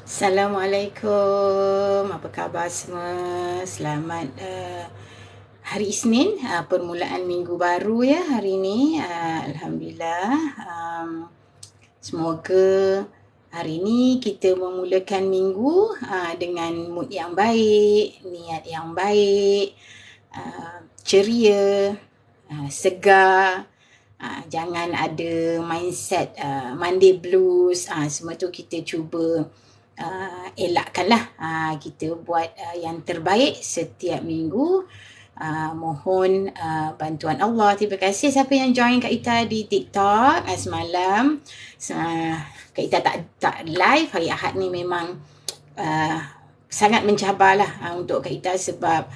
Assalamualaikum, apa khabar semua? Selamat hari Isnin, permulaan minggu baru ya hari ini. Alhamdulillah. Semoga hari ini kita memulakan minggu dengan mood yang baik, niat yang baik, ceria, segar. Jangan ada mindset Monday blues. Semua tu kita cuba elakkanlah. Kita buat yang terbaik setiap minggu. Mohon bantuan Allah. Terima kasih siapa yang join Kak Ita di TikTok semalam. Kak Ita tak live hari Ahad ni, memang sangat mencabarlah untuk Kak Ita sebab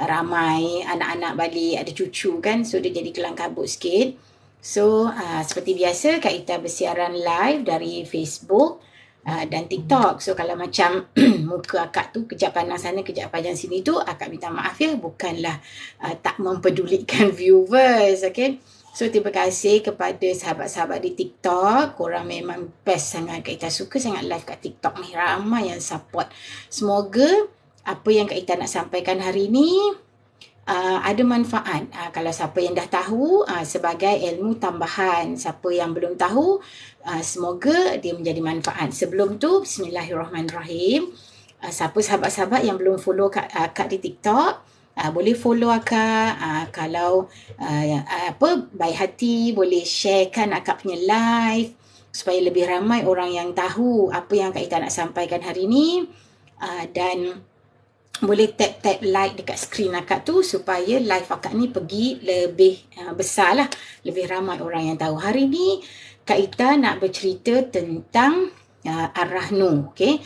ramai anak-anak balik, ada cucu kan, so dia jadi kelang kabut sikit. So seperti biasa Kak Ita bersiaran live dari Facebook dan TikTok. So kalau macam muka akak tu kejap pandang sana kejap pandang sini tu, akak minta maaf ya, bukanlah tak mempedulikan viewers, okay. So terima kasih kepada sahabat-sahabat di TikTok. Korang memang best sangat. Kak Ita suka sangat live kat TikTok ni, ramai yang support. Semoga apa yang Kak Ita nak sampaikan hari ni ada manfaat. Kalau siapa yang dah tahu, sebagai ilmu tambahan. Siapa yang belum tahu, semoga dia menjadi manfaat. Sebelum tu, bismillahirrahmanirrahim. Siapa sahabat-sahabat yang belum follow Kak di TikTok, boleh follow akak. Kalau baik hati, boleh sharekan akak punya live supaya lebih ramai orang yang tahu apa yang Kak Ita nak sampaikan hari ni. Dan boleh tap like dekat skrin akak tu supaya live akak ni pergi lebih besar lah, lebih ramai orang yang tahu. Hari ni Kak Ita nak bercerita tentang Ar-Rahnu, okay?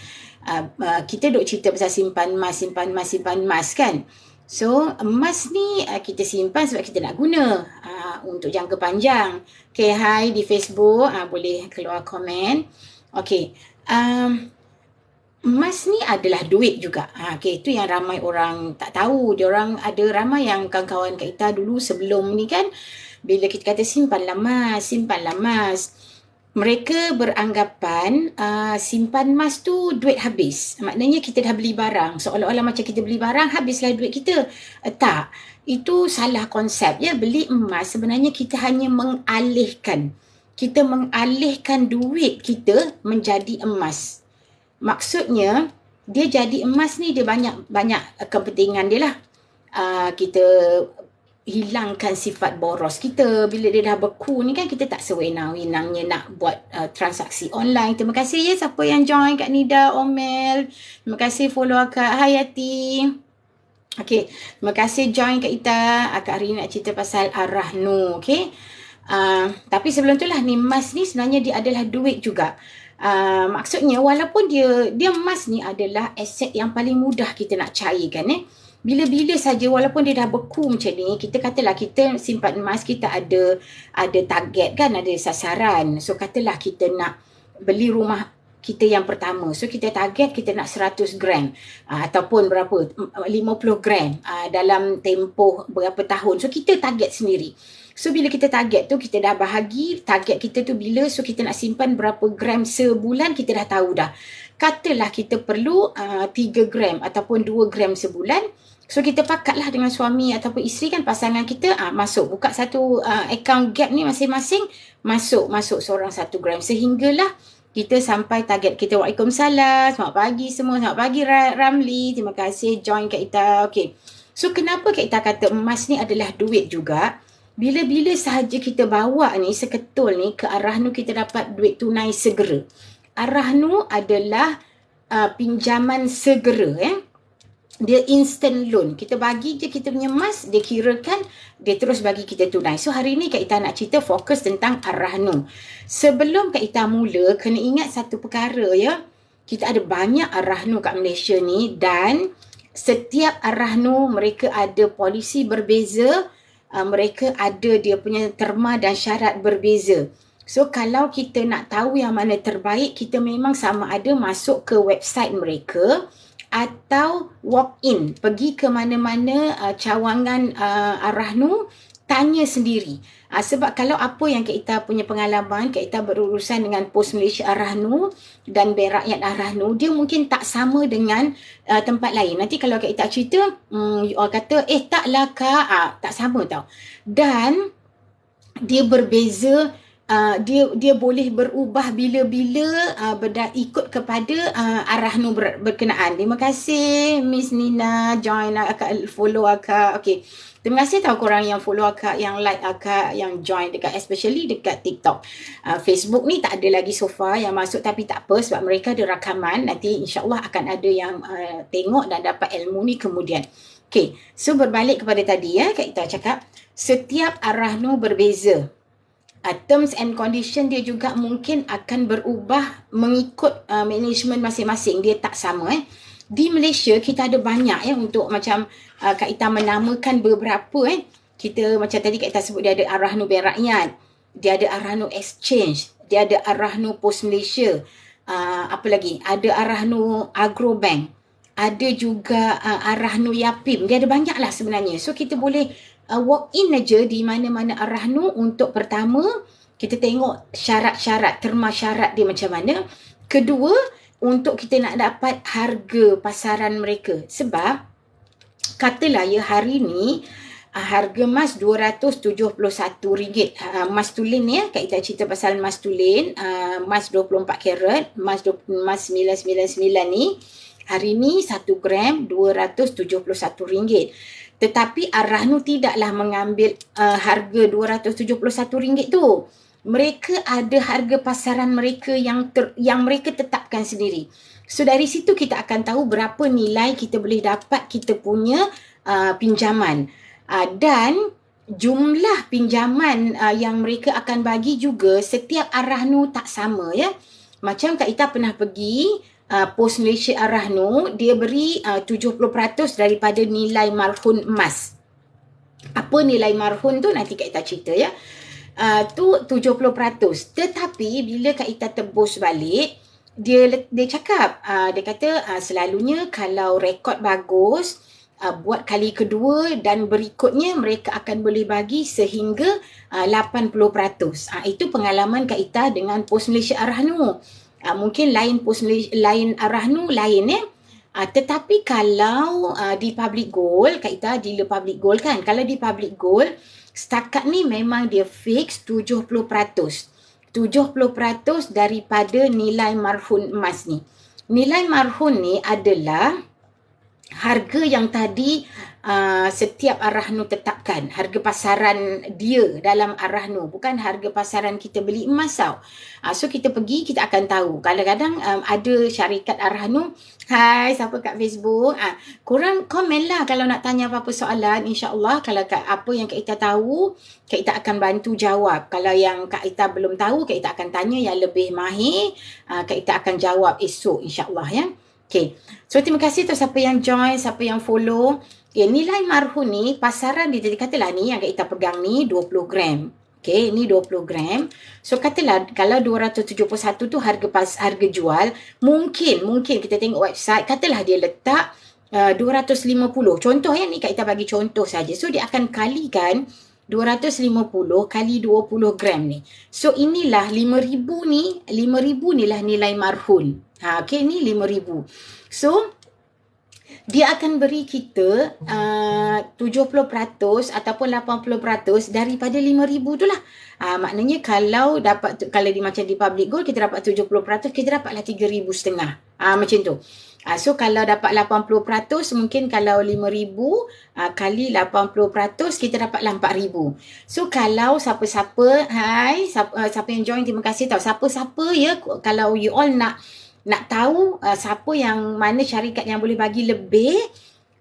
Kita duk cerita pasal simpan emas kan. So emas ni kita simpan sebab kita nak guna untuk jangka panjang. Okay, hi di Facebook, boleh keluar komen. Okay, emas ni adalah duit juga. Okay, itu yang ramai orang tak tahu. Diorang ada ramai yang kawan-kawan Kak Ita dulu sebelum ni kan, bila kita kata simpanlah emas, mereka beranggapan simpan emas tu duit habis. Maknanya kita dah beli barang, seolah-olah macam kita beli barang habislah duit kita. Tak, itu salah konsep ya. Beli emas sebenarnya kita hanya mengalihkan. Kita mengalihkan duit kita menjadi emas. Maksudnya dia jadi emas ni, dia banyak kepentingan dia lah. Kita hilangkan sifat boros kita. Bila dia dah beku ni kan, kita tak sewenang-wenangnya nak buat transaksi online. Terima kasih ya siapa yang join, Kak Nida, Omel. Terima kasih follow Kak Hayati. Okay, terima kasih join Kak Ita. Kak hari ni nak cerita pasal Ar-Rahnu, okay. Tapi sebelum tu lah, ni emas ni sebenarnya dia adalah duit juga. Maksudnya walaupun dia emas ni adalah aset yang paling mudah kita nak cairkan. Bila-bila saja, walaupun dia dah beku macam ni, kita katalah kita simpan emas, kita ada target kan, ada sasaran. So katalah kita nak beli rumah kita yang pertama. So kita target kita nak 100 gram ataupun berapa, 50 gram dalam tempoh berapa tahun. So kita target sendiri. So bila kita target tu, kita dah bahagi target kita tu bila, so kita nak simpan berapa gram sebulan, kita dah tahu dah. Katalah kita perlu 3 gram ataupun 2 gram sebulan. So kita pakatlah dengan suami ataupun isteri kan, pasangan kita masuk, buka satu account gap ni masing-masing, masuk seorang 1 gram, sehinggalah kita sampai target kita. Waalaikumsalam, selamat pagi semua, selamat pagi Ramli, terima kasih join Kak Ita. Okay, so kenapa Kak Ita kata emas ni adalah duit juga? Bila-bila sahaja kita bawa ni seketul ni ke Ar-Rahnu, kita dapat duit tunai segera. Ar-Rahnu adalah pinjaman segera ya. Dia instant loan. Kita bagi je kita punya emas, dia kirakan, dia terus bagi kita tunai. So hari ni Kak Ita nak cerita fokus tentang Ar-Rahnu. Sebelum Kak Ita mula, kena ingat satu perkara ya. Kita ada banyak Ar-Rahnu kat Malaysia ni, dan setiap Ar-Rahnu mereka ada polisi berbeza. Mereka ada dia punya terma dan syarat berbeza. So kalau kita nak tahu yang mana terbaik, kita memang sama ada masuk ke website mereka atau walk in, pergi ke mana-mana cawangan Ar-Rahnu tanya sendiri. Sebab kalau apa yang kita punya pengalaman, kita berurusan dengan Pos Malaysia Ar-Rahnu dan Bank Rakyat Ar-Rahnu, dia mungkin tak sama dengan tempat lain. Nanti kalau kita cerita, you all kata, taklah Kak, tak sama tau. Dan dia berbeza, dia boleh berubah bila-bila ikut kepada Ar-Rahnu berkenaan. Terima kasih Miss Nina join akak, follow akak. Okay. Terima kasih tahu korang yang follow akak, yang like akak, yang join dekat, especially dekat TikTok. Facebook ni tak ada lagi so far yang masuk, tapi tak apa sebab mereka ada rakaman. Nanti insyaAllah akan ada yang tengok dan dapat ilmu ni kemudian. Okay, so berbalik kepada tadi Kak Ita cakap, setiap Ar-Rahnu berbeza. Terms and condition dia juga mungkin akan berubah mengikut management masing-masing. Dia tak sama. Di Malaysia kita ada banyak untuk macam Kak Ita menamakan beberapa. Kita macam tadi Kak Ita sebut, dia ada Ar-Rahnu Bank Rakyat, dia ada Ar-Rahnu Exchange, dia ada Ar-Rahnu Pos Malaysia, apa lagi, ada Ar-Rahnu Agrobank, ada juga Ar-Rahnu Yapim. Dia ada banyak lah sebenarnya. So kita boleh walk in aja di mana-mana Ar-Rahnu. Untuk pertama, kita tengok syarat-syarat, terma syarat dia macam mana. Kedua, untuk kita nak dapat harga pasaran mereka. Sebab, katalah hari ni, harga emas RM271. Emas tulen ni, Kak Ita cerita pasal emas tulen, emas 24 karat, emas 999 ni, hari ni 1 gram RM271. Tetapi Ar-Rahnu tidaklah mengambil harga RM271 tu. Mereka ada harga pasaran mereka yang mereka tetapkan sendiri. So dari situ kita akan tahu berapa nilai kita boleh dapat kita punya pinjaman. Dan jumlah pinjaman yang mereka akan bagi juga setiap Ar-Rahnu tak sama Macam Kak Ita pernah pergi Pos Malaysia Ar-Rahnu, dia beri 70% daripada nilai marhun emas. Apa nilai marhun tu nanti Kak Ita cerita tu 70%. Tetapi bila Kak Ita tebus balik, dia cakap, dia kata selalunya kalau rekod bagus, buat kali kedua dan berikutnya mereka akan boleh bagi sehingga 80%. Itu pengalaman Kak Ita dengan Pos Malaysia Ar-Rahnu. Mungkin lain Pos Malaysia, lain Ar-Rahnu, lain tetapi kalau di Public Gold, Kak Ita dealer Public Gold kan, kalau di Public Gold setakat ni memang dia fix 70%. 70% daripada nilai marhun emas ni. Nilai marhun ni adalah harga yang tadi setiap Ar-Rahnu tetapkan. Harga pasaran dia dalam Ar-Rahnu. Bukan harga pasaran kita beli emas tau. So kita pergi, kita akan tahu. Kadang-kadang ada syarikat Ar-Rahnu. Hai, siapa kat Facebook? Korang komen lah kalau nak tanya apa-apa soalan. InsyaAllah kalau apa yang Kak Ita tahu, Kak Ita akan bantu jawab. Kalau yang Kak Ita belum tahu, Kak Ita akan tanya yang lebih mahir. Kak Ita akan jawab esok insyaAllah Okay. So terima kasih tu siapa yang join, siapa yang follow. Nilai marhun ni, pasaran dia, jadi katalah ni yang kita pegang ni 20 gram. Okay, ni 20 gram. So katalah kalau 271 tu harga jual, mungkin kita tengok website, katalah dia letak 250. Contoh ni kita bagi contoh saja. So dia akan kalikan 250 kali 20 gram ni. So inilah 5,000 ni, 5,000 ni lah nilai marhun. Okay, ni 5,000. So dia akan beri kita 70% ataupun 80% daripada 5,000 tu lah. Maknanya kalau macam di Public Gold kita dapat 70%, kita dapatlah 3,500. Macam tu. So kalau dapat 80%, mungkin kalau 5,000 kali 80%, kita dapatlah 4,000. So kalau siapa-siapa, siapa yang join, terima kasih tau. Siapa-siapa kalau you all nak tahu siapa yang mana syarikat yang boleh bagi lebih,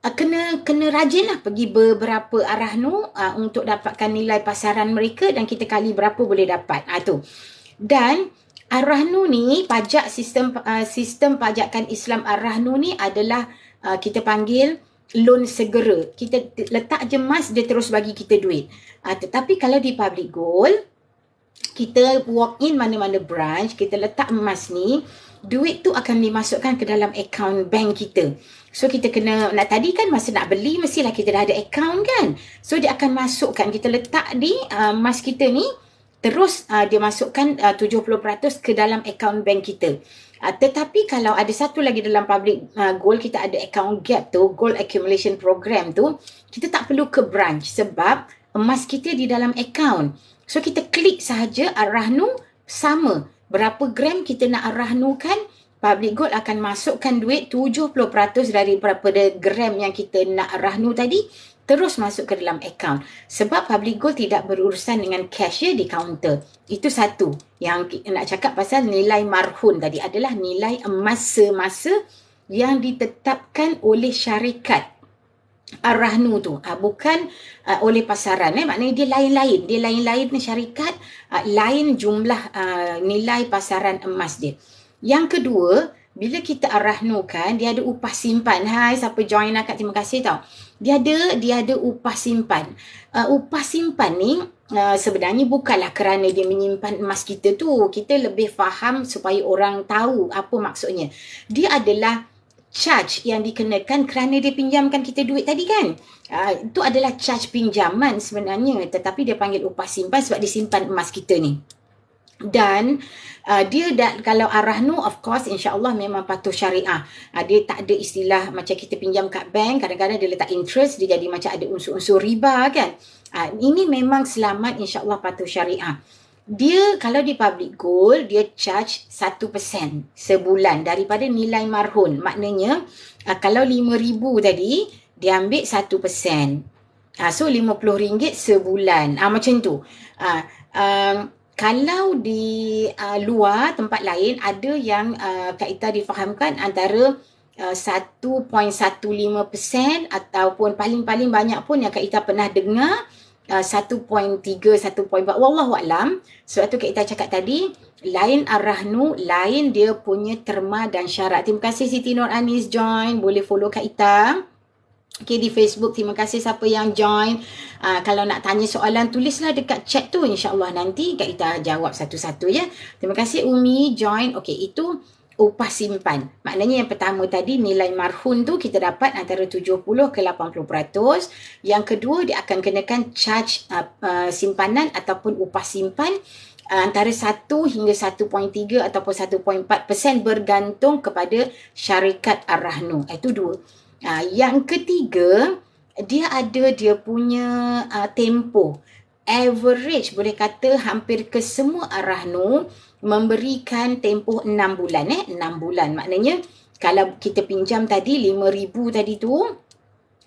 kena rajin lah pergi beberapa Ar-Rahnu untuk dapatkan nilai pasaran mereka dan kita kali berapa boleh dapat. Tu. Dan Ar-Rahnu ni, pajak sistem pajakan Islam Ar-Rahnu ni adalah kita panggil loan segera. Kita letak je emas, dia terus bagi kita duit. Tetapi kalau di Public Gold, kita walk in mana-mana branch, kita letak emas ni, duit tu akan dimasukkan ke dalam akaun bank kita. So kita kena, tadi kan masa nak beli mestilah kita dah ada akaun kan. So dia akan masukkan, kita letak di emas kita ni, terus dia masukkan 70% ke dalam akaun bank kita. Tetapi kalau ada satu lagi dalam public gold, kita ada account gap tu, gold accumulation program tu, kita tak perlu ke branch sebab emas kita di dalam akaun. So kita klik sahaja ar-rahnu sama. Berapa gram kita nak ar-rahnukan, public gold akan masukkan duit 70% daripada gram yang kita nak ar-rahnu tadi, terus masuk ke dalam akaun. Sebab public gold tidak berurusan dengan cash di kaunter. Itu satu. Yang nak cakap pasal nilai marhun tadi adalah nilai emas semasa yang ditetapkan oleh syarikat ar-rahnu tu. Bukan oleh pasaran. Maknanya dia lain-lain. Dia lain-lain syarikat, lain jumlah nilai pasaran emas dia. Yang kedua, bila kita ar-rahnukan, dia ada upah simpan. Hai, siapa join akak, terima kasih tau. Dia ada upah simpan. Upah simpan ni sebenarnya bukanlah kerana dia menyimpan emas kita tu. Kita lebih faham supaya orang tahu apa maksudnya. Dia adalah charge yang dikenakan kerana dia pinjamkan kita duit tadi kan. Itu adalah charge pinjaman sebenarnya. Tetapi dia panggil upah simpan sebab dia simpan emas kita ni. Dan kalau ar-rahnu, of course, insya-Allah memang patuh syariah. Dia tak ada istilah macam kita pinjam kat bank, kadang-kadang dia letak interest, dia jadi macam ada unsur-unsur riba kan. Ini memang selamat, insya-Allah patuh syariah. Dia kalau di public gold, dia charge 1% sebulan daripada nilai marhun. Maknanya kalau RM5,000 tadi, dia ambil 1%. So RM50 sebulan. Macam tu. Kalau di luar tempat lain, ada yang Kak Ita difahamkan antara 1.15% ataupun paling-paling banyak pun yang Kak Ita pernah dengar 1.3, 1.4. Wallahualam. Sebab tu Kak Ita cakap tadi, lain ar-rahnu, lain dia punya terma dan syarat. Terima kasih Siti Nur Anis join. Boleh follow Kak Ita. Okay, di Facebook, terima kasih siapa yang join. Kalau nak tanya soalan, tulislah dekat chat tu. InsyaAllah nanti Kak Ita jawab satu-satu ya. Terima kasih Umi join. Okay, itu upah simpan. Maknanya yang pertama tadi, nilai marhun tu kita dapat antara 70 ke 80%. Yang kedua, dia akan kenakan charge simpanan ataupun upah simpan antara 1 hingga 1.3 ataupun 1.4% bergantung kepada syarikat ar-rahnu. Itu dua. Yang ketiga, dia punya tempoh. Average boleh kata hampir ke semua ar-rahnu memberikan tempoh 6 bulan. 6 bulan. Maknanya kalau kita pinjam tadi RM5,000 tadi tu,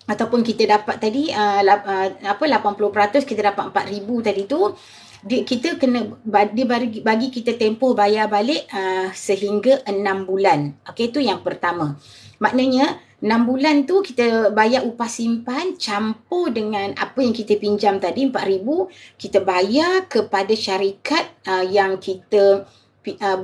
ataupun kita dapat tadi 80%, kita dapat RM4,000 tadi tu, kita kena bagi kita tempoh bayar balik sehingga 6 bulan. Okey, itu yang pertama. Maknanya 6 bulan tu kita bayar upah simpan campur dengan apa yang kita pinjam tadi RM4,000, kita bayar kepada syarikat yang kita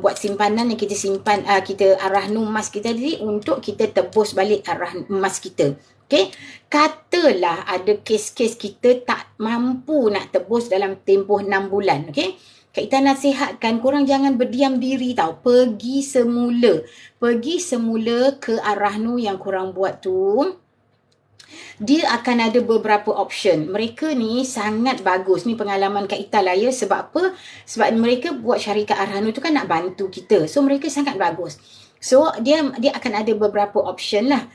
buat simpanan, yang kita simpan, kita ar-rahnu emas kita tadi untuk kita tebus balik ar-rahnu emas kita. Okey, katalah ada kes-kes kita tak mampu nak tebus dalam tempoh 6 bulan. Okey, Kak Ita nasihatkan korang jangan berdiam diri tau. Pergi semula ke ar-rahnu yang korang buat tu. Dia akan ada beberapa option. Mereka ni sangat bagus. Ni pengalaman Kak Ita lah ya. Sebab apa? Sebab mereka buat syarikat ar-rahnu tu kan nak bantu kita. So mereka sangat bagus. So dia akan ada beberapa option lah.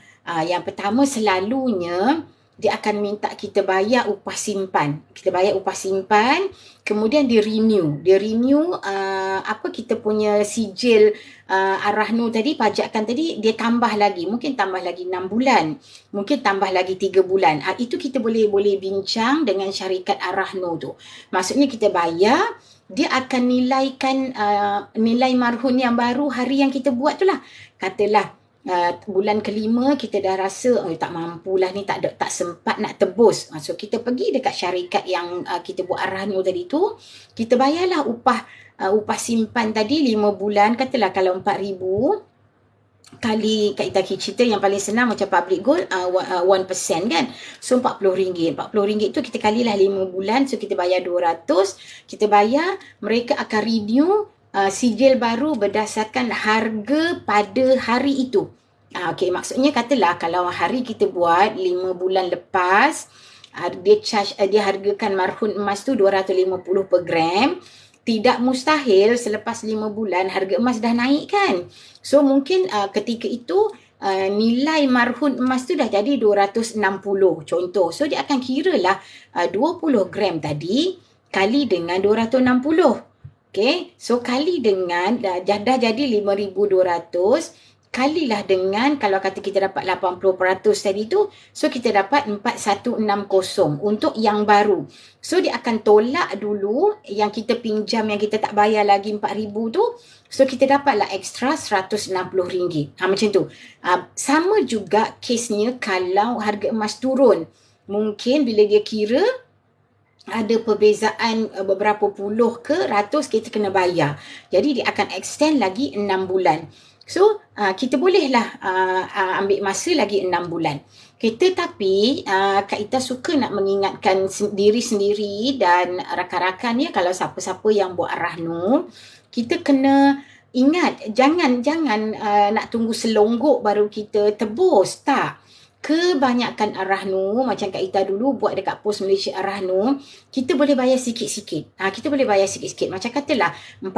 Yang pertama selalunya dia akan minta kita bayar upah simpan. Kita bayar upah simpan, kemudian dia renew. Kita punya sijil ar-rahnu tadi, pajakan tadi, dia tambah lagi. Mungkin tambah lagi 6 bulan. Mungkin tambah lagi 3 bulan. Itu kita boleh bincang dengan syarikat ar-rahnu tu. Maksudnya kita bayar, dia akan nilaikan nilai marhun yang baru hari yang kita buat tu lah. Katalah bulan kelima kita dah rasa tak mampulah ni, tak sempat nak tebus. So kita pergi dekat syarikat yang kita buat ar-rahnu tadi tu, kita bayarlah upah simpan tadi 5 bulan, katalah kalau RM4,000 kali, Kak Ita cerita yang paling senang macam public gold 1% kan. So RM40. RM40 tu kita kalilah 5 bulan, so kita bayar 200, kita bayar, mereka akan renew sijil baru berdasarkan harga pada hari itu. Okey, maksudnya katalah kalau hari kita buat 5 bulan lepas, dia hargakan marhun emas tu 250 per gram. Tidak mustahil selepas 5 bulan harga emas dah naik kan. So mungkin ketika itu nilai marhun emas tu dah jadi 260 contoh. So dia akan kira lah 20 gram tadi kali dengan 260. Okay, so kali dengan dah jadi 5,200, kalilah dengan kalau kata kita dapat 80% tadi tu, so kita dapat 4160 untuk yang baru. So dia akan tolak dulu yang kita pinjam yang kita tak bayar lagi 4,000 tu. So kita dapatlah ekstra RM160. Macam tu. Sama juga kesnya kalau harga emas turun. Mungkin bila dia kira ada perbezaan beberapa puluh ke ratus, kita kena bayar. Jadi dia akan extend lagi 6 bulan. So kita bolehlah ambil masa lagi 6 bulan. Tetapi Kak Ita suka nak mengingatkan diri sendiri dan rakan-rakan ya, kalau siapa-siapa yang buat Ar-Rahnu, kita kena ingat jangan nak tunggu selonggok baru kita tebus. Tak. Kebanyakan Ar-Rahnu, macam Kak Ita dulu buat dekat Pos Malaysia Ar-Rahnu, kita boleh bayar sikit-sikit. Kita boleh bayar sikit-sikit. Macam katalah 4,000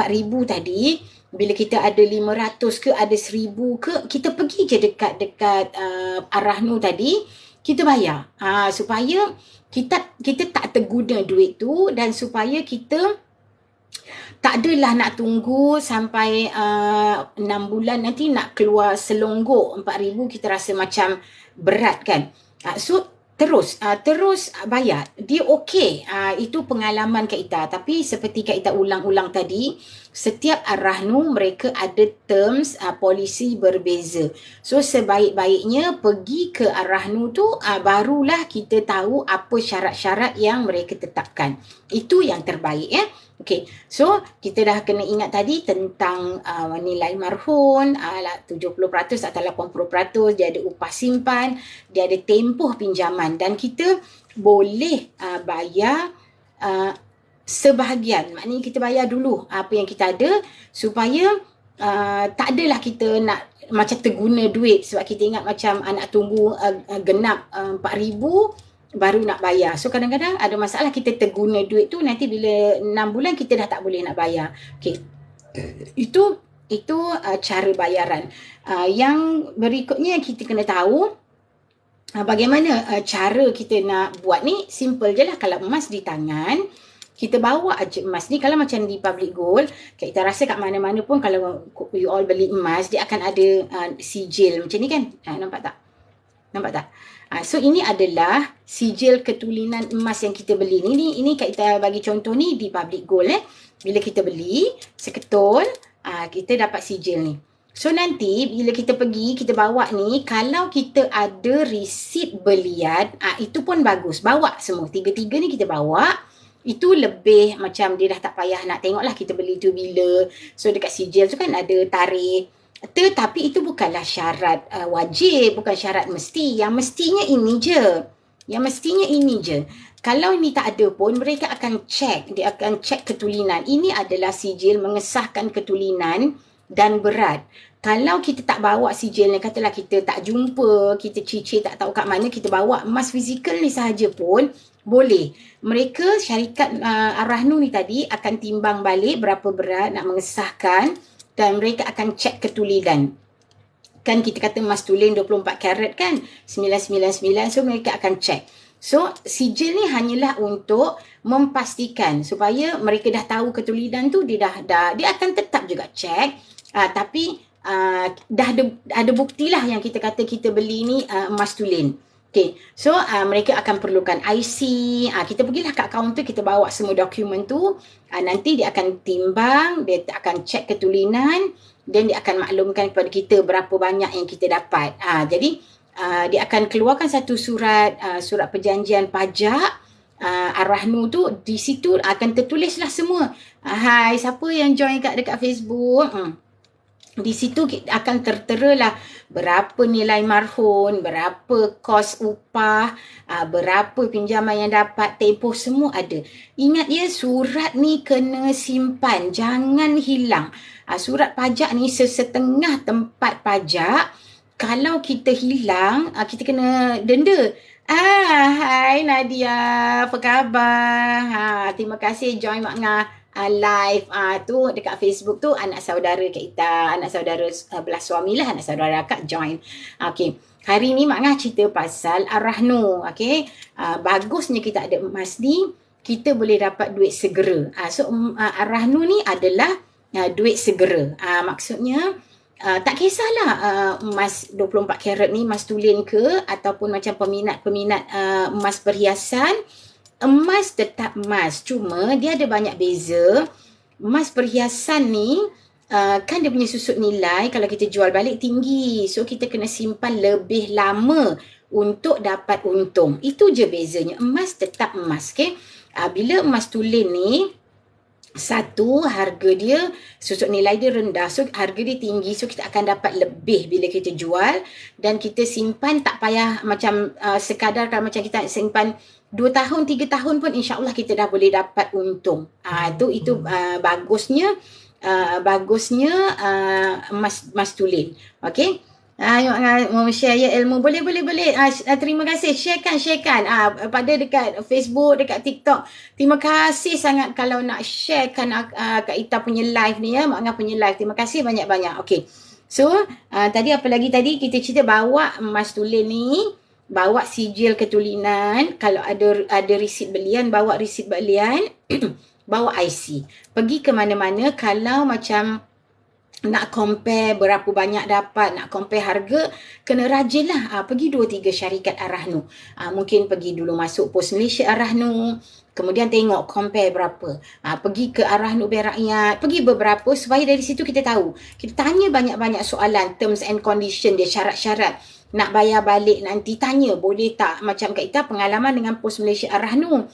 tadi, bila kita ada 500 ke, ada 1,000 ke, kita pergi je dekat Ar-Rahnu tadi, kita bayar. Supaya kita tak terguna duit tu, dan supaya kita tak adalah nak tunggu sampai 6 bulan nanti nak keluar selonggok 4,000, kita rasa macam berat kan. So terus bayar. Dia okey. Itu pengalaman Kak Ita. Tapi seperti Kak Ita ulang-ulang tadi, setiap Ar-Rahnu mereka ada terms polisi berbeza. So sebaik-baiknya pergi ke Ar-Rahnu tu, barulah kita tahu apa syarat-syarat yang mereka tetapkan. Itu yang terbaik ya. Okey, so kita dah kena ingat tadi tentang nilai marhun, 70% atau 80%, dia ada upah simpan, dia ada tempoh pinjaman, dan kita boleh bayar sebahagian. Maknanya kita bayar dulu apa yang kita ada, supaya tak adalah kita nak macam terguna duit, sebab kita ingat macam nak tunggu genap 4,000 baru nak bayar. So kadang-kadang ada masalah, kita terguna duit tu, nanti bila 6 bulan kita dah tak boleh nak bayar. Okey. Itu cara bayaran. Yang berikutnya kita kena tahu bagaimana cara kita nak buat ni. Simple je lah. Kalau emas di tangan, kita bawa aja emas ni. Kalau macam di Public Gold, kita rasa kat mana-mana pun kalau you all beli emas, dia akan ada sijil macam ni kan. Nampak tak? So ini adalah sijil ketulinan emas yang kita beli ni. Ini kita bagi contoh ni di Public Gold Bila kita beli seketul, kita dapat sijil ni. So nanti bila kita pergi, kita bawa ni, kalau kita ada resit belian, itu pun bagus. Bawa semua. Tiga-tiga ni kita bawa. Itu lebih macam dia dah tak payah nak tengok lah kita beli tu bila. So dekat sijil tu kan ada tarikh. Tetapi itu bukanlah syarat wajib, bukan syarat mesti. Yang mestinya ini je. Kalau ini tak ada pun, mereka akan cek. Dia akan cek ketulinan. Ini adalah sijil mengesahkan ketulinan dan berat. Kalau kita tak bawa sijil ni, katalah kita tak jumpa, kita cicir tak tahu kat mana, kita bawa emas fizikal ni sahaja pun boleh. Mereka, syarikat Ar-Rahnu ni tadi akan timbang balik berapa berat nak mengesahkan, dan mereka akan cek ketulinan. Kan kita kata emas tulen 24 karat kan, 999, so mereka akan cek. So sijil ni hanyalah untuk memastikan supaya mereka dah tahu ketulinan tu, dia akan tetap juga cek, tapi dah ada buktilah yang kita kata kita beli ni emas tulen. Okay, so mereka akan perlukan IC, kita pergilah kat kaunter, kita bawa semua dokumen tu, nanti dia akan timbang, dia akan cek ketulinan, dan dia akan maklumkan kepada kita berapa banyak yang kita dapat. Jadi dia akan keluarkan satu surat perjanjian pajak Ar-Rahnu tu. Di situ akan tertulislah semua. Hai, siapa yang join dekat Facebook, Di situ akan tertera lah berapa nilai marhun, berapa kos upah, berapa pinjaman yang dapat, tempoh, semua ada. Ingat ya, surat ni kena simpan, jangan hilang. Surat pajak ni sesetengah tempat pajak. Kalau kita hilang, kita kena denda. Hai Nadia, apa khabar? Terima kasih join Mak Ngah live tu dekat Facebook tu, anak saudara kita, anak saudara belah suami lah, anak saudara akak join. Okey, hari ni Mak Ngah cerita pasal Ar-Rahnu. Okey, bagusnya kita ada emas ni, kita boleh dapat duit segera. So Ar-Rahnu ni adalah duit segera. Maksudnya tak kisahlah emas 24 karat ni, emas tulen ke, ataupun macam peminat-peminat emas perhiasan, emas tetap emas, cuma dia ada banyak beza. Emas perhiasan ni kan dia punya susut nilai kalau kita jual balik tinggi, so kita kena simpan lebih lama untuk dapat untung. Itu je bezanya. Emas tetap emas, okay? Bila emas tulen ni, satu, harga dia, susut nilai dia rendah, so harga dia tinggi, so kita akan dapat lebih bila kita jual. Dan kita simpan tak payah macam sekadar kalau macam kita simpan 2 tahun, 3 tahun pun insya-Allah kita dah boleh dapat untung. Itu bagusnya emas tulen. Okey. Mau share ya ilmu, boleh. Terima kasih, sharekan pada dekat Facebook, dekat TikTok. Terima kasih sangat kalau nak sharekan Kak Ita punya live ni ya, Mak Ngah punya live. Terima kasih banyak-banyak. Okey. So, tadi apa lagi tadi kita cerita, bawa emas tulen ni, bawa sijil ketulinan, kalau ada resit belian, bawa resit belian, bawa IC. Pergi ke mana-mana kalau macam nak compare berapa banyak dapat, nak compare harga, kena rajin lah. Pergi 2-3 syarikat Ar-Rahnu. Mungkin pergi dulu masuk Pos Malaysia Ar-Rahnu, kemudian tengok compare berapa. Pergi ke Ar-Rahnu Bank Rakyat, pergi beberapa supaya dari situ kita tahu. Kita tanya banyak-banyak soalan, terms and condition dia, syarat-syarat. Nak bayar balik nanti, tanya boleh tak, macam Kak Ita pengalaman dengan Pos Malaysia Ar-Rahnu,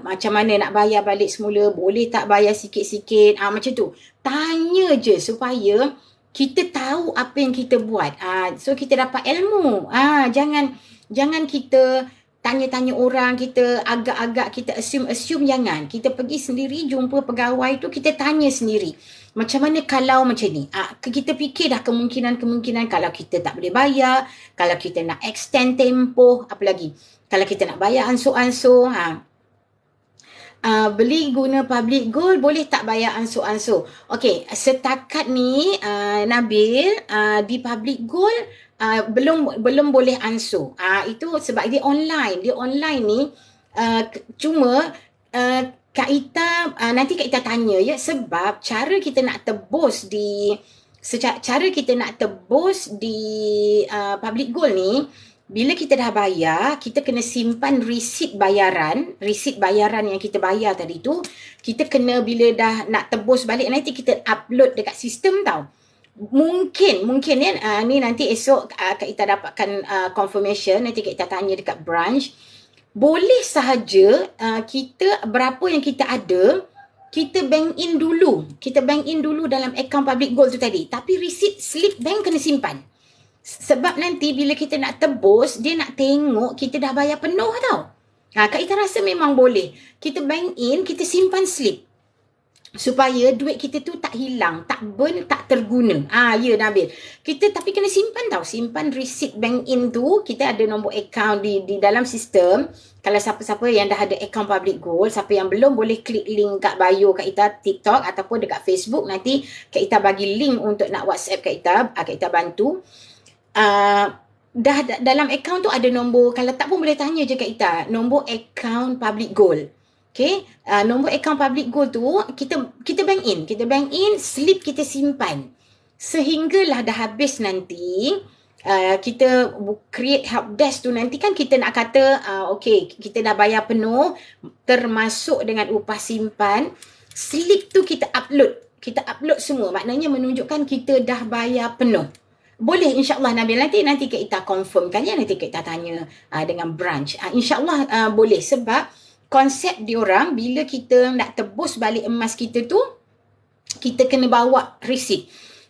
macam mana nak bayar balik semula, boleh tak bayar sikit-sikit, macam tu. Tanya je supaya kita tahu apa yang kita buat. So kita dapat ilmu. Jangan kita tanya-tanya orang, kita agak-agak kita assume, jangan. Kita pergi sendiri jumpa pegawai tu, kita tanya sendiri. Macam mana kalau macam ni? Kita fikir dah kemungkinan kalau kita tak boleh bayar, kalau kita nak extend tempoh, apa lagi? Kalau kita nak bayar ansur-ansur, beli guna public gold, boleh tak bayar ansur-ansur? Okey, setakat ni Nabil, di public gold belum boleh ansur. Itu sebab dia online. Dia online ni cuma Kak Ita, nanti Kak Ita tanya ya, sebab cara kita nak tebus di public gold ni, bila kita dah bayar, kita kena simpan resit bayaran yang kita bayar tadi tu. Kita kena, bila dah nak tebus balik, nanti kita upload dekat sistem tau. Mungkin ya, ni nanti esok Kak Ita dapatkan confirmation, nanti Kak Ita tanya dekat branch. Boleh sahaja kita berapa yang kita ada, kita bank in dulu. Kita bank in dulu dalam akaun public gold tu tadi. Tapi receipt slip bank kena simpan. Sebab nanti bila kita nak tebus, dia nak tengok kita dah bayar penuh tau. Kak Ita rasa memang boleh. Kita bank in, kita simpan slip. Supaya duit kita tu tak hilang, tak burn, tak terguna. Ya Nabil. Kita tapi kena simpan tau. Simpan receipt bank in tu. Kita ada nombor account di dalam sistem. Kalau siapa-siapa yang dah ada account public gold, siapa yang belum, boleh klik link kat bio Kak Ita TikTok ataupun dekat Facebook. Nanti Kak Ita bagi link untuk nak WhatsApp Kak Ita. Kak Ita bantu. Dah dalam account tu ada nombor. Kalau tak pun boleh tanya je Kak Ita. Nombor account public gold. Okay, nombor akaun public gold tu kita bank in, slip kita simpan sehinggalah dah habis nanti. Kita create help desk tu, nanti kan kita nak kata okay, kita dah bayar penuh termasuk dengan upah simpan. Slip tu kita upload semua, maknanya menunjukkan kita dah bayar penuh. Boleh insyaAllah Nabil, nanti kita confirmkan ya, nanti kita tanya dengan branch. InsyaAllah boleh, sebab konsep diorang bila kita nak tebus balik emas kita tu, kita kena bawa resit.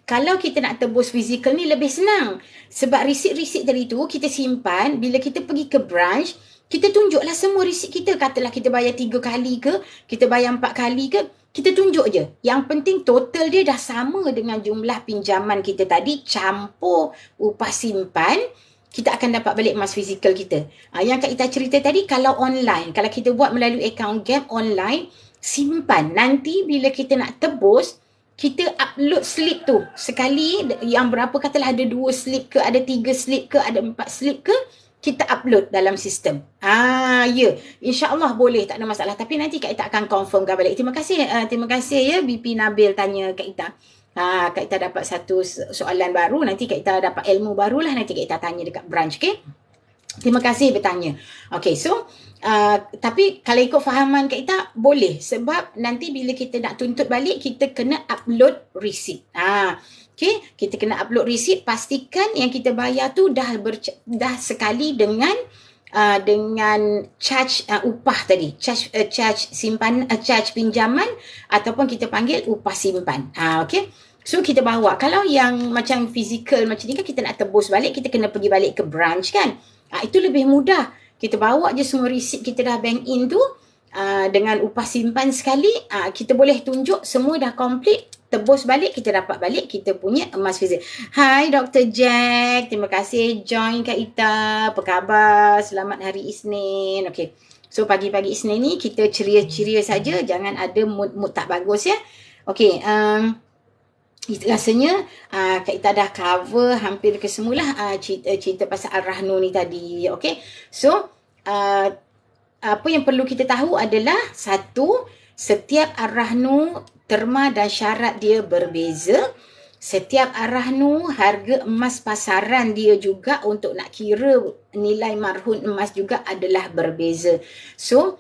Kalau kita nak tebus fizikal ni lebih senang. Sebab resit-resit tadi tu kita simpan, bila kita pergi ke branch, kita tunjuklah semua resit kita. Katalah kita bayar 3 kali ke, kita bayar 4 kali ke, kita tunjuk je. Yang penting total dia dah sama dengan jumlah pinjaman kita tadi, campur upah simpan, kita akan dapat balik emas fizikal kita. Yang Kak Ita cerita tadi, kalau online, kalau kita buat melalui account Gap online, simpan. Nanti bila kita nak tebus, kita upload slip tu. Sekali yang berapa, katalah ada 2 slip ke, ada 3 slip ke, ada 4 slip ke, kita upload dalam sistem. Ya. InsyaAllah boleh, tak ada masalah. Tapi nanti Kak Ita akan confirmkan balik. Terima kasih ya BP Nabil tanya Kak Ita. Kak Ita dapat satu soalan baru. Nanti Kak Ita dapat ilmu barulah. Nanti Kak Ita tanya dekat branch, okay? Terima kasih bertanya. Okay, so tapi kalau ikut fahaman Kak Ita, boleh. Sebab nanti bila kita nak tuntut balik, kita kena upload receipt. Okay, kita kena upload receipt. Pastikan yang kita bayar tu dah sekali dengan charge upah tadi. Charge simpan, charge pinjaman ataupun kita panggil upah simpan. Okay. So kita bawa. Kalau yang macam fizikal macam ni kan, kita nak tebus balik, kita kena pergi balik ke branch kan. Itu lebih mudah. Kita bawa je semua receipt kita dah bank in tu, dengan upah simpan sekali, kita boleh tunjuk semua dah complete, tebus balik, kita dapat balik kita punya emas fizikal. Hai Dr. Jack, terima kasih join Kak Ita. Apa khabar? Selamat hari Isnin. Okay. So pagi-pagi Isnin ni kita ceria-ceria saja, jangan ada mood tak bagus ya. Okay. Rasanya Kak Ita dah cover hampir kesemualah cerita pasal Ar-Rahnu ni tadi. Okay. So apa yang perlu kita tahu adalah, satu, setiap Ar-Rahnu terma dan syarat dia berbeza. Setiap Ar-Rahnu harga emas pasaran dia juga untuk nak kira nilai marhun emas juga adalah berbeza. So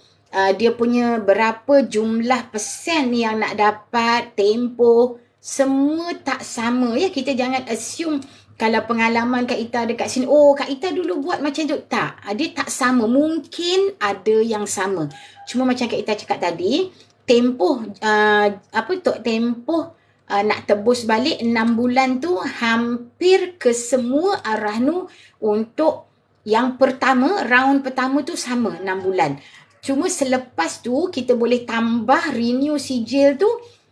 dia punya berapa jumlah persen yang nak dapat, tempoh, semua tak sama ya. Kita jangan assume kalau pengalaman Kak Ita dekat sini, Kak Ita dulu buat macam tu. Tak, dia tak sama. Mungkin ada yang sama. Cuma macam Kak Ita cakap tadi, tempoh nak tebus balik 6 bulan tu hampir ke semua Ar-Rahnu untuk yang pertama, round pertama tu sama 6 bulan. Cuma selepas tu kita boleh tambah renew sijil tu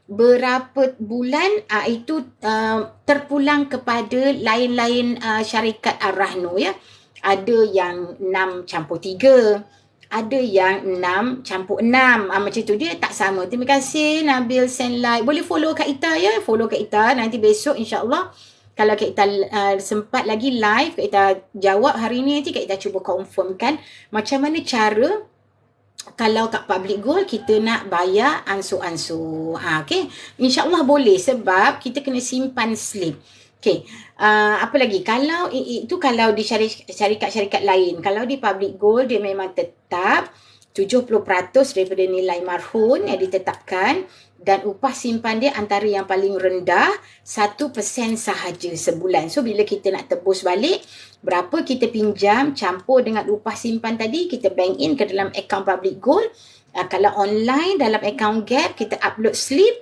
berapa bulan, itu terpulang kepada lain-lain syarikat Ar-Rahnu ya. Ada yang 6+3, ada yang 6+6. Macam tu, dia tak sama. Terima kasih Nabil send like. Boleh follow Kak Ita ya. Follow Kak Ita. Nanti besok insyaAllah kalau Kak Ita sempat lagi live, Kak Ita jawab hari ni, nanti Kak Ita cuba confirmkan macam mana cara kalau kat Public Gold kita nak bayar ansur-ansur. Okay. InsyaAllah boleh sebab kita kena simpan slip. Okay. Apa lagi? Kalau itu kalau di syarikat-syarikat lain. Kalau di Public Gold dia memang tetap 70% daripada nilai marhun yang ditetapkan, dan upah simpan dia antara yang paling rendah 1% sahaja sebulan. So bila kita nak tebus balik, berapa kita pinjam campur dengan upah simpan tadi, kita bank in ke dalam akaun Public Gold. Kalau online dalam akaun Gap, kita upload slip,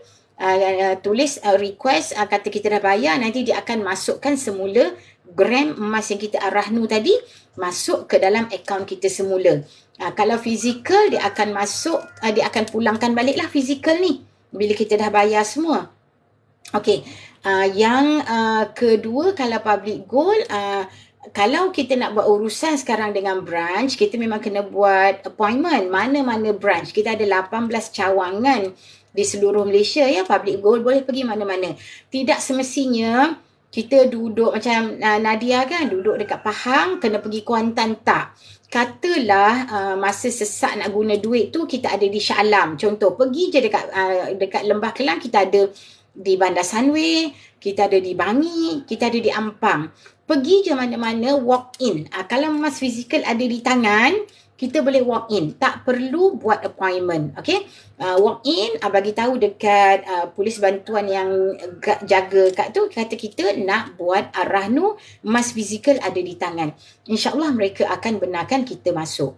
tulis request, kata kita dah bayar, nanti dia akan masukkan semula gram emas yang kita Ar-Rahnu tadi masuk ke dalam akaun kita semula. Kalau fizikal, dia akan masuk, dia akan pulangkan baliklah fizikal ni bila kita dah bayar semua. Okey. Yang kedua, kalau Public Gold, kalau kita nak buat urusan sekarang dengan branch, kita memang kena buat appointment. Mana-mana branch. Kita ada 18 cawangan di seluruh Malaysia ya. Public Gold boleh pergi mana-mana. Tidak semestinya kita duduk macam Nadia kan, duduk dekat Pahang, kena pergi Kuantan, tak. Katalah masa sesak nak guna duit tu kita ada di Shah Alam. Contoh, pergi je dekat Lembah Kelang, kita ada di Bandar Sunway, kita ada di Bangi, kita ada di Ampang. Pergi je mana-mana, walk in. Kalau emas fizikal ada di tangan, kita boleh walk in. Tak perlu buat appointment. Okay? Walk in, bagi tahu dekat polis bantuan yang jaga kat tu, kata kita nak buat Ar-Rahnu, emas fizikal ada di tangan. InsyaAllah mereka akan benarkan kita masuk.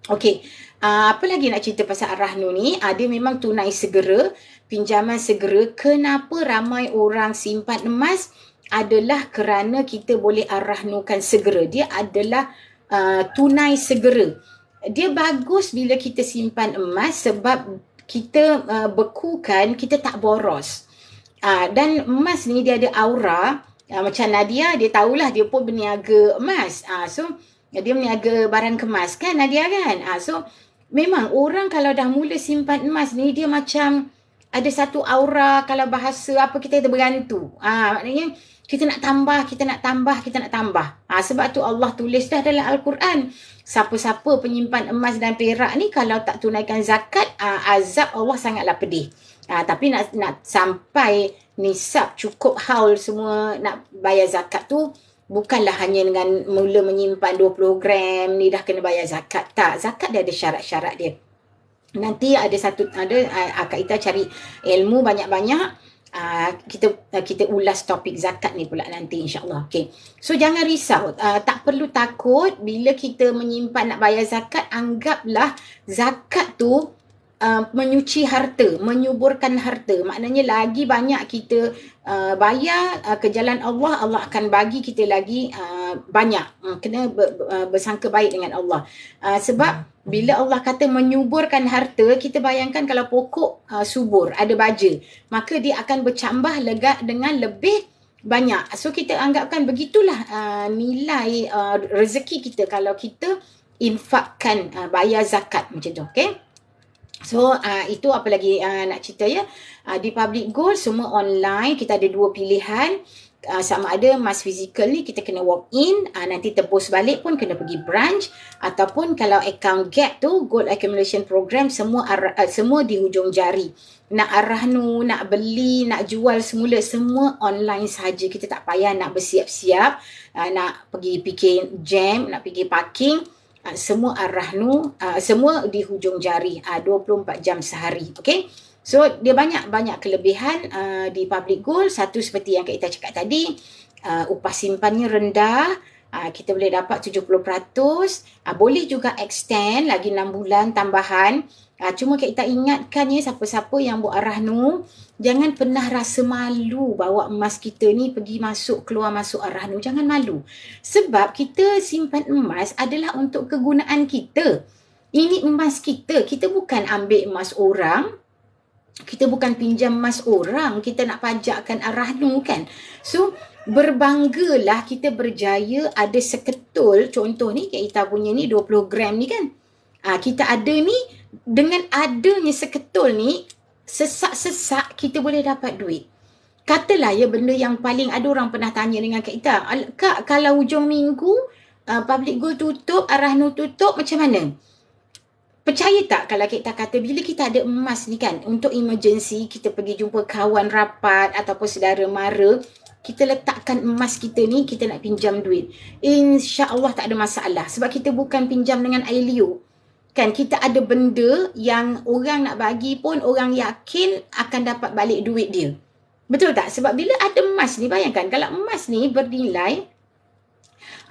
Okey, apa lagi nak cerita pasal Ar-Rahnu ni? Dia memang tunai segera, pinjaman segera. Kenapa ramai orang simpan emas? Adalah kerana kita boleh Ar-Rahnukan segera. Dia adalah tunai segera. Dia bagus bila kita simpan emas sebab kita bekukan, kita tak boros. Dan emas ni dia ada aura. Macam Nadia, dia tahulah dia pun berniaga emas. So, dia berniaga barang kemas kan Nadia kan. So, memang orang kalau dah mula simpan emas ni, dia macam ada satu aura, kalau bahasa apa, kita bergantu. Maknanya kita nak tambah, kita nak tambah, kita nak tambah. Sebab tu Allah tulis dah dalam Al-Quran. Siapa-siapa penyimpan emas dan perak ni, kalau tak tunaikan zakat, azab Allah sangatlah pedih. Tapi nak sampai nisab cukup haul semua nak bayar zakat tu, bukanlah hanya dengan mula menyimpan 20 gram ni dah kena bayar zakat. Tak, zakat dia ada syarat-syarat dia. Nanti ada Kak Ita cari ilmu banyak-banyak. Kita ulas topik zakat ni pula nanti insyaAllah. Okay. So jangan risau, tak perlu takut bila kita menyimpan nak bayar zakat. Anggaplah zakat tu menyuci harta, menyuburkan harta. Maknanya lagi banyak kita bayar ke jalan Allah, Allah akan bagi kita lagi banyak. Kena bersangka baik dengan Allah. Sebab bila Allah kata menyuburkan harta, kita bayangkan kalau pokok subur, ada baja, maka dia akan bercambah lega dengan lebih banyak. So kita anggapkan begitulah nilai rezeki kita kalau kita infakkan bayar zakat macam tu. Okay? So itu apa lagi nak cerita ya. Di Public Gold semua online. Kita ada dua pilihan. Sama ada emas fizikal ni kita kena walk in, nanti tebus balik pun kena pergi branch, ataupun kalau account gap tu Gold Accumulation Program semua di hujung jari. Nak Ar-Rahnu, nak beli, nak jual semua online saja. Kita tak payah nak bersiap-siap, nak pergi fikir jam, nak pergi parking. Semua Ar-Rahnu, semua di hujung jari, 24 jam sehari. Okay? So, dia banyak kelebihan di Public Gold. Satu seperti yang kita cakap tadi, upah simpannya rendah. Kita boleh dapat 70%. Boleh juga extend lagi 6 bulan tambahan. Cuma kita ingatkan ya, siapa-siapa yang buat Ar-Rahnu, jangan pernah rasa malu bawa emas kita ni pergi masuk, keluar masuk Ar-Rahnu. Jangan malu. Sebab kita simpan emas adalah untuk kegunaan kita. Ini emas kita. Kita bukan ambil emas orang. Kita bukan pinjam emas orang, kita nak pajakkan Ar-Rahnu kan. So, berbanggalah kita berjaya ada seketul. Contoh ni, kita punya ni 20 gram ni kan. Kita ada ni, dengan adanya seketul ni, sesak-sesak kita boleh dapat duit. Katalah ya benda yang paling ada orang pernah tanya dengan kita, Kak, kalau hujung minggu, Public Gold tutup, Ar-Rahnu tutup, macam mana? Percaya tak kalau kita kata bila kita ada emas ni kan, untuk emergency, kita pergi jumpa kawan rapat ataupun saudara mara, kita letakkan emas kita ni, kita nak pinjam duit. InsyaAllah tak ada masalah. Sebab kita bukan pinjam dengan air liur. Kan, kita ada benda yang orang nak bagi pun, orang yakin akan dapat balik duit dia. Betul tak? Sebab bila ada emas ni, bayangkan kalau emas ni bernilai,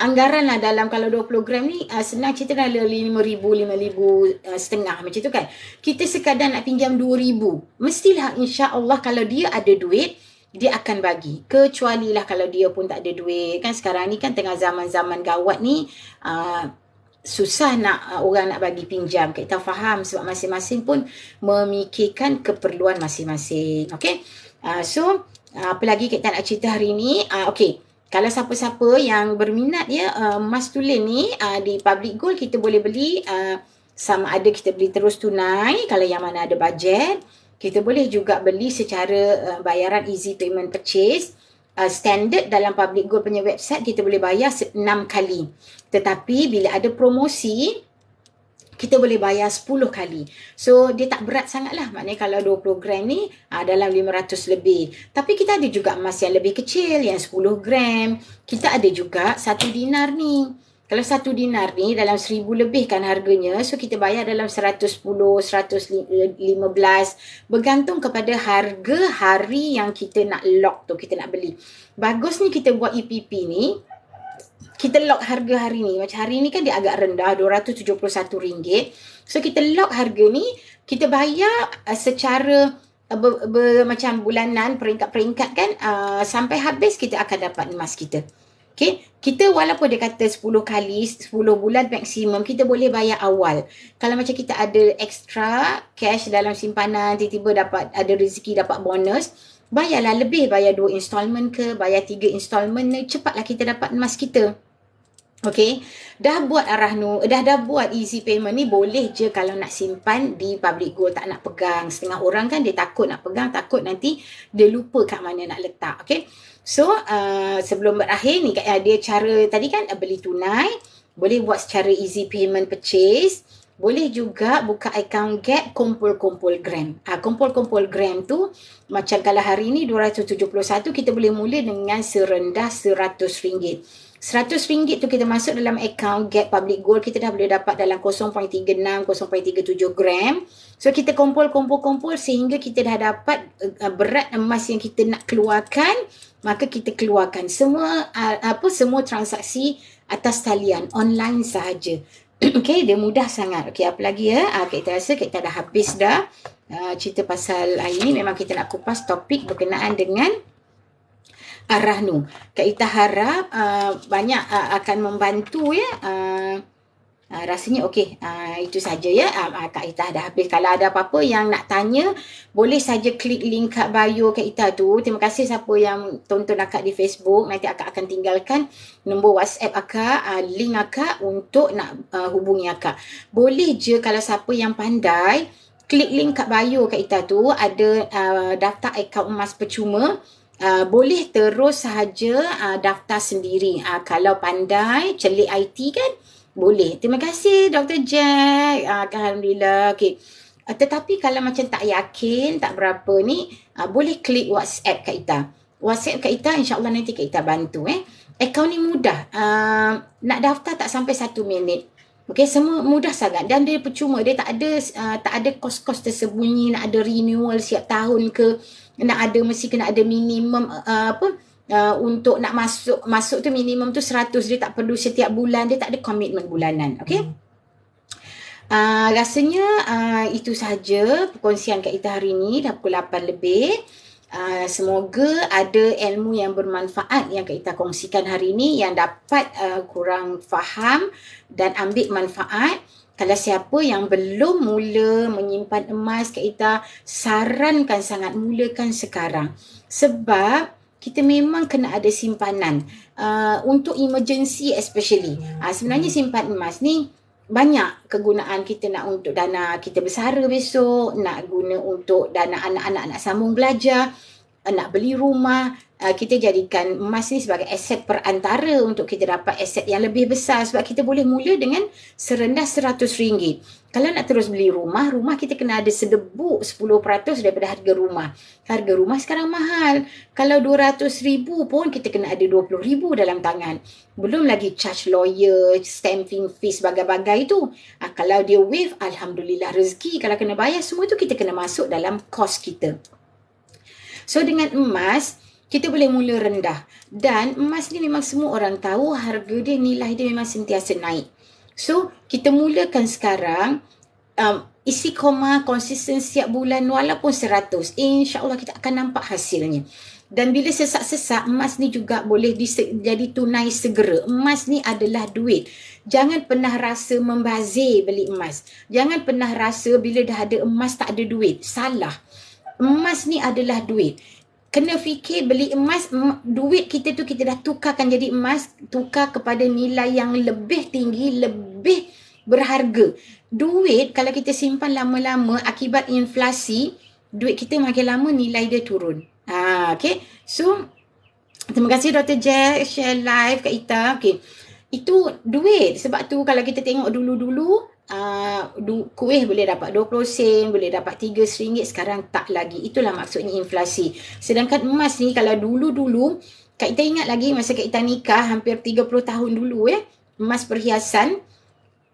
anggaran lah dalam kalau 20 gram ni senang cerita dalam 5,000 setengah macam tu kan. Kita sekadar nak pinjam 2,000. Mestilah insya-Allah kalau dia ada duit, dia akan bagi. Kecuali lah kalau dia pun tak ada duit. Kan sekarang ni kan tengah zaman-zaman gawat ni, susah nak orang nak bagi pinjam. Kita faham sebab masing-masing pun memikirkan keperluan masing-masing. Okay. So, apa lagi kita nak cerita hari ni? Okay. Kalau siapa-siapa yang berminat ya, emas tulen ni di Public Gold kita boleh beli, sama ada kita beli terus tunai kalau yang mana ada bajet. Kita boleh juga beli secara bayaran easy payment purchase. Standard dalam Public Gold punya website kita boleh bayar 6 kali. Tetapi bila ada promosi, kita boleh bayar 10 kali. So, dia tak berat sangat lah. Maknanya kalau 20 gram ni dalam 500 lebih. Tapi kita ada juga emas yang lebih kecil, yang 10 gram. Kita ada juga 1 dinar ni. Kalau 1 dinar ni dalam 1,000 lebih kan harganya. So, kita bayar dalam 110, 115. Bergantung kepada harga hari yang kita nak lock tu, kita nak beli. Bagus ni kita buat EPP ni. kita lock harga hari ni. Macam hari ni kan dia agak rendah, RM271. So kita lock harga ni, kita bayar secara macam bulanan, peringkat-peringkat kan, sampai habis kita akan dapat emas kita. Okay, kita walaupun dia kata 10 kali, 10 bulan maksimum, kita boleh bayar awal. Kalau macam kita ada extra cash dalam simpanan, tiba-tiba dapat, ada rezeki dapat bonus, bayarlah lebih, bayar 2 installment ke, bayar 3 installment ni, cepatlah kita dapat emas kita. Okay, dah buat dah buat easy payment ni, boleh je kalau nak simpan di public gold, tak nak pegang. Setengah orang kan dia takut nak pegang, takut nanti dia lupa kat mana nak letak. Okay, so sebelum berakhir ni, dia cara tadi kan, beli tunai, boleh buat secara easy payment purchase, boleh juga buka account Gap, kumpul-kumpul gram. Kumpul-kumpul gram tu, macam kalau hari ni 271, kita boleh mula dengan serendah RM100. RM100 tu kita masuk dalam account Gap Public Gold, kita dah boleh dapat dalam 0.36, 0.37 gram. So kita kumpul sehingga kita dah dapat berat emas yang kita nak keluarkan, maka kita keluarkan semua semua transaksi atas talian online sahaja. Okay, dia mudah sangat. Okay, apa lagi ya? Kita rasa kita dah habis dah cerita pasal hari ni. Memang kita nak kupas topik berkenaan dengan Ar-Rahnu. Kak Ita harap banyak akan membantu ya. Rasanya okey. Itu saja ya. Kak Ita dah habis. Kalau ada apa-apa yang nak tanya, boleh saja klik link kat bio Kak Ita tu. Terima kasih siapa yang tonton akak di Facebook. Nanti akak akan tinggalkan nombor WhatsApp akak, link akak untuk nak hubungi akak. Boleh je kalau siapa yang pandai, klik link kat bio Kak Ita tu, ada daftar akaun emas percuma. Boleh terus sahaja daftar sendiri. Kalau pandai, celik IT kan, boleh. Terima kasih Dr. Jack. Alhamdulillah. Okay. Tetapi kalau macam tak yakin, tak berapa ni, boleh klik WhatsApp Kak Ita. WhatsApp Kak Ita, insyaAllah nanti Kak Ita bantu. Akaun ni mudah. Nak daftar tak sampai 1 minit. Okay, semua mudah sangat. Dan dia percuma. Dia tak ada kos-kos tersembunyi, nak ada renewal setiap tahun ke, nak ada, mesti kena ada minimum untuk nak masuk tu minimum tu 100. Dia tak perlu setiap bulan, dia tak ada komitmen bulanan. Okay, rasanya itu sahaja perkongsian Kak Ita hari ni. Dah pukul 8 lebih. Semoga ada ilmu yang bermanfaat yang Kak Ita kongsikan hari ni, yang dapat kurang faham dan ambil manfaat. Kalau siapa yang belum mula menyimpan emas, Kak Ita sarankan sangat mulakan sekarang. Sebab kita memang kena ada simpanan untuk emergency especially. Sebenarnya simpan emas ni banyak kegunaan. Kita nak untuk dana kita bersara besok, nak guna untuk dana anak-anak nak sambung belajar, nak beli rumah. Kita jadikan emas ni sebagai aset perantara untuk kita dapat aset yang lebih besar. Sebab kita boleh mula dengan serendah RM100. Kalau nak terus beli rumah kita kena ada sedebuk 10% daripada harga rumah. Harga rumah sekarang mahal. Kalau RM200,000 pun kita kena ada RM20,000 dalam tangan. Belum lagi charge lawyer, stamping fees, bagai-bagai tu. Kalau dia waive, Alhamdulillah rezeki. Kalau kena bayar, semua tu kita kena masuk dalam kos kita. So dengan emas, kita boleh mula rendah. Dan emas ni memang semua orang tahu harga dia, nilai dia memang sentiasa naik. So, kita mulakan sekarang, isi koma konsisten setiap bulan walaupun 100. InsyaAllah kita akan nampak hasilnya. Dan bila sesak-sesak, emas ni juga boleh jadi tunai segera. Emas ni adalah duit. Jangan pernah rasa membazir beli emas. Jangan pernah rasa bila dah ada emas tak ada duit. Salah. Emas ni adalah duit. Kena fikir beli emas, duit kita tu kita dah tukarkan jadi emas, tukar kepada nilai yang lebih tinggi, lebih berharga. Duit kalau kita simpan lama-lama akibat inflasi, duit kita makin lama nilai dia turun. Okay. So, terima kasih Dr. Jack share live Kak Ita. Okay. Itu duit. Sebab tu kalau kita tengok dulu-dulu, kuih boleh dapat 20 sen, boleh dapat 3 ringgit, sekarang tak lagi. Itulah maksudnya inflasi. Sedangkan emas ni kalau dulu-dulu, Kak Ita ingat lagi masa Kak Ita nikah hampir 30 tahun dulu emas perhiasan,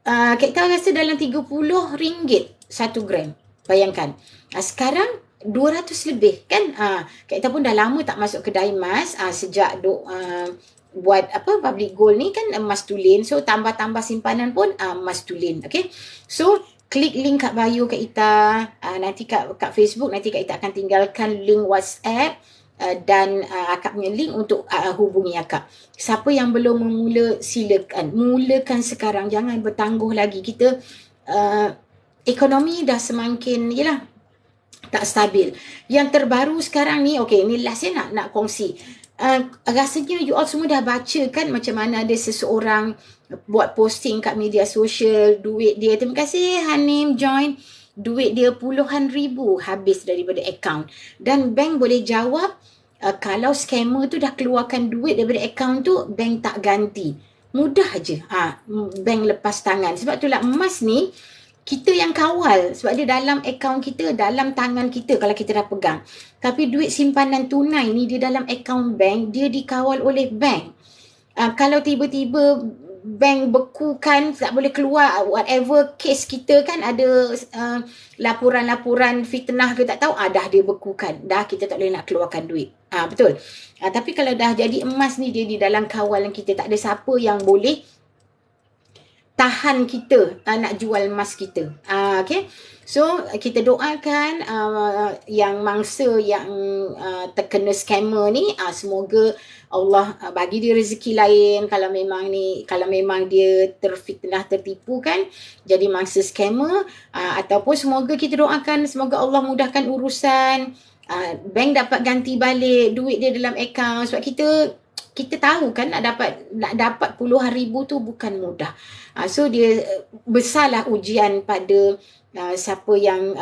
Kak Ita rasa dalam RM30 1 gram. Bayangkan. Sekarang 200 lebih kan. Kak Ita pun dah lama tak masuk kedai emas, sejak buat apa public gold ni kan emas tulen. So tambah-tambah simpanan pun emas tulen. Okay. So klik link kat bio kat Ita. Nanti kat Facebook nanti kat Ita akan tinggalkan link WhatsApp dan akak punya link untuk hubungi akak. Siapa yang belum memula, silakan mulakan sekarang, jangan bertangguh lagi. Kita ekonomi dah semakin tak stabil. Yang terbaru sekarang ni, okey, ni last saya nak kongsi. Rasanya you all semua dah baca kan macam mana ada seseorang buat posting kat media sosial, duit dia, terima kasih Hanim join, duit dia puluhan ribu habis daripada akaun. Dan bank boleh jawab, kalau scammer tu dah keluarkan duit daripada akaun tu, bank tak ganti. Mudah je. Bank lepas tangan. Sebab itulah emas ni kita yang kawal, sebab dia dalam akaun kita, dalam tangan kita kalau kita dah pegang. Tapi duit simpanan tunai ni dia dalam akaun bank, dia dikawal oleh bank. Kalau tiba-tiba bank bekukan, tak boleh keluar, whatever case kita kan ada laporan-laporan fitnah ke tak tahu, dah dia bekukan, dah kita tak boleh nak keluarkan duit. Betul. Tapi kalau dah jadi emas ni, dia di dalam kawalan kita, tak ada siapa yang boleh tahan kita nak jual emas kita. Okay. So kita doakan yang mangsa yang terkena scammer ni, semoga Allah bagi dia rezeki lain. Kalau memang dia terfitnah, tertipu kan, jadi mangsa scammer, ataupun semoga kita doakan semoga Allah mudahkan urusan, bank dapat ganti balik duit dia dalam akaun. Sebab kita tahu kan nak dapat puluhan ribu tu bukan mudah. So dia besarlah ujian pada siapa yang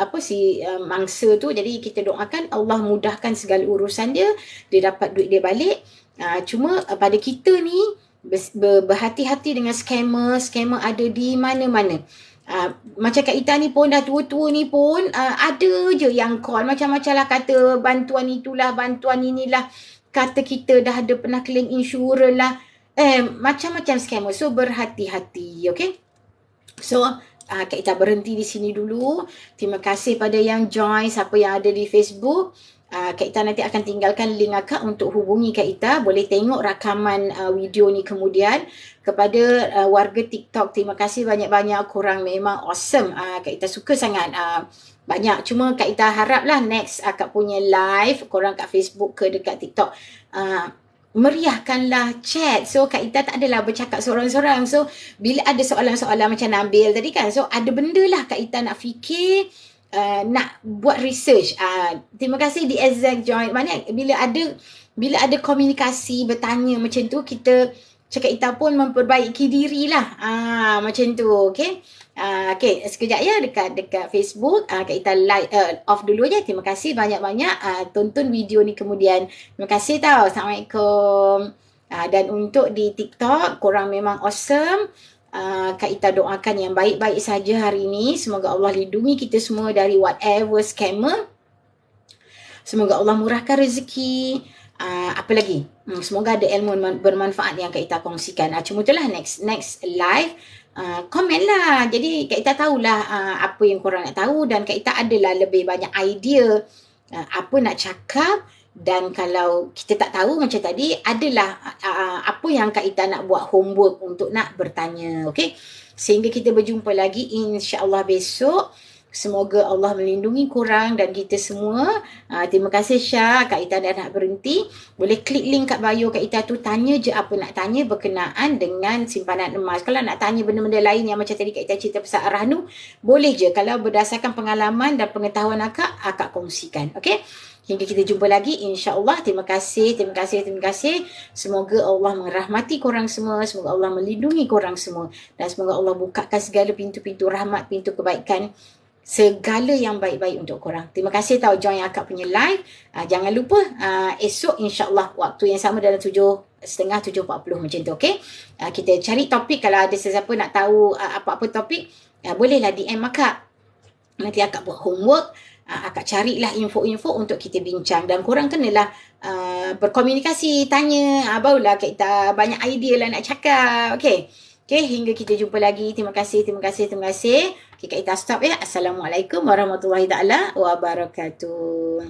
mangsa tu. Jadi kita doakan Allah mudahkan segala urusan dia dapat duit dia balik. Cuma pada kita ni berhati-hati dengan scammer ada di mana-mana. Macam Kak Ita ni pun dah tua-tua ni pun ada je yang call macam-macam lah, kata bantuan itulah, bantuan inilah, kata kita dah ada pernah claim insurans lah, macam-macam scammer. So berhati-hati, okay. So Kak Ita berhenti di sini dulu. Terima kasih pada yang join, siapa yang ada di Facebook. Kak Ita nanti akan tinggalkan link akak untuk hubungi Kak Ita. Boleh tengok rakaman video ni kemudian. Kepada warga TikTok, terima kasih banyak-banyak. Korang memang awesome. Kak Ita suka sangat. Banyak. Cuma Kak Ita haraplah next akak punya live, korang kat Facebook ke dekat TikTok, meriahkanlah chat. So Kak Ita tak adalah bercakap seorang-seorang. So bila ada soalan-soalan macam Nabil tadi kan, so ada benda lah Kak Ita nak fikir, nak buat research. Terima kasih di exact join. Mana bila ada komunikasi, bertanya macam tu, kita cakap Ita pun memperbaiki diri lah. Macam tu, okay. Okay, sekejap ya dekat Facebook. Kak Ita off dulu je. Terima kasih banyak-banyak. Tonton video ni kemudian. Terima kasih tau. Assalamualaikum. Dan untuk di TikTok, korang memang awesome. Kak Ita doakan yang baik-baik saja hari ini. Semoga Allah lindungi kita semua dari whatever scammer. Semoga Allah murahkan rezeki. Apa lagi? Semoga ada ilmu bermanfaat yang Kak Ita kongsikan. Cuma itulah next live. Komen lah. Jadi Kak Ita tahulah apa yang korang nak tahu, dan Kak Ita adalah lebih banyak idea apa nak cakap. Dan kalau kita tak tahu macam tadi, adalah apa yang Kak Ita nak buat homework untuk nak bertanya. Okay? Sehingga kita berjumpa lagi insya-Allah besok. Semoga Allah melindungi korang dan kita semua. Terima kasih Syah. Kak Ita dah nak berhenti. Boleh klik link kat bio Kak Ita tu. Tanya je apa nak tanya berkenaan dengan simpanan emas. Kalau nak tanya benda-benda lain yang macam tadi Kak Ita cerita pasal Rahnu, boleh je. Kalau berdasarkan pengalaman dan pengetahuan akak kongsikan. Okay? Hingga kita jumpa lagi insya-Allah. Terima kasih. Semoga Allah merahmati korang semua. Semoga Allah melindungi korang semua. Dan semoga Allah bukakan segala pintu-pintu rahmat, pintu kebaikan, segala yang baik-baik untuk korang. Terima kasih tau join akak punya live. Jangan lupa esok insya-Allah waktu yang sama dalam 7:30, 7:40 macam tu, okay? Kita cari topik. Kalau ada sesiapa nak tahu apa-apa topik, bolehlah DM akak. Nanti akak buat homework. Akak carilah info-info untuk kita bincang. Dan korang kenalah berkomunikasi, tanya. Barulah kita banyak idea lah nak cakap. Okay. Okay, hingga kita jumpa lagi. Terima kasih. Okay, Kak Ita stop ya. Assalamualaikum warahmatullahi taala wabarakatuh.